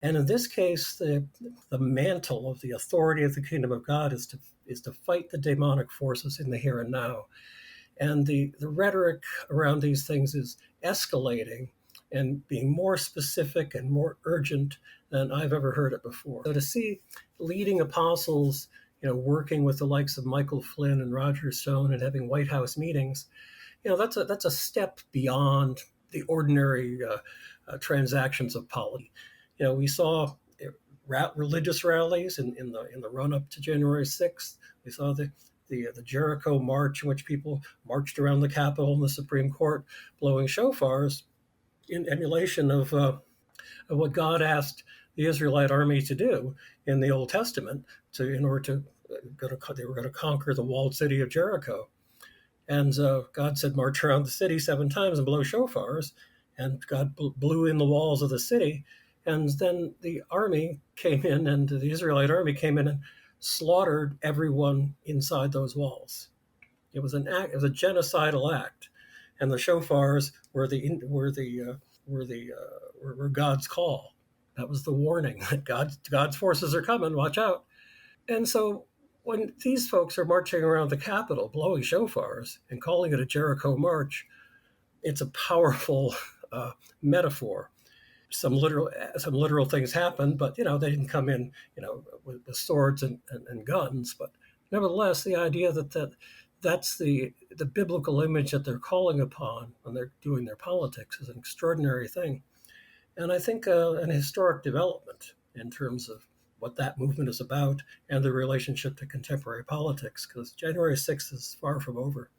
And in this case, the mantle of the authority of the kingdom of God is to fight the demonic forces in the here and now. And the rhetoric around these things is escalating and being more specific and more urgent than I've ever heard it before. So to see leading apostles, working with the likes of Michael Flynn and Roger Stone and having White House meetings, that's a step beyond the ordinary transactions of polity. We saw religious rallies in the run up to January 6th. We saw the Jericho March, in which people marched around the Capitol and the Supreme Court blowing shofars in emulation of what God asked the Israelite army to do in the Old Testament they were going to conquer the walled city of Jericho. And God said, march around the city 7 times and blow shofars. And God blew in the walls of the city. And then the army came in, and the Israelite army came in and slaughtered everyone inside those walls. It was a genocidal act, and the shofars were God's call. That was the warning that God's forces are coming. Watch out! And so when these folks are marching around the Capitol, blowing shofars and calling it a Jericho March, it's a powerful metaphor. Some literal things happened, but they didn't come in with swords and guns. But nevertheless, the idea that's the biblical image that they're calling upon when they're doing their politics is an extraordinary thing, and I think an historic development in terms of what that movement is about and the relationship to contemporary politics, because January 6th is far from over.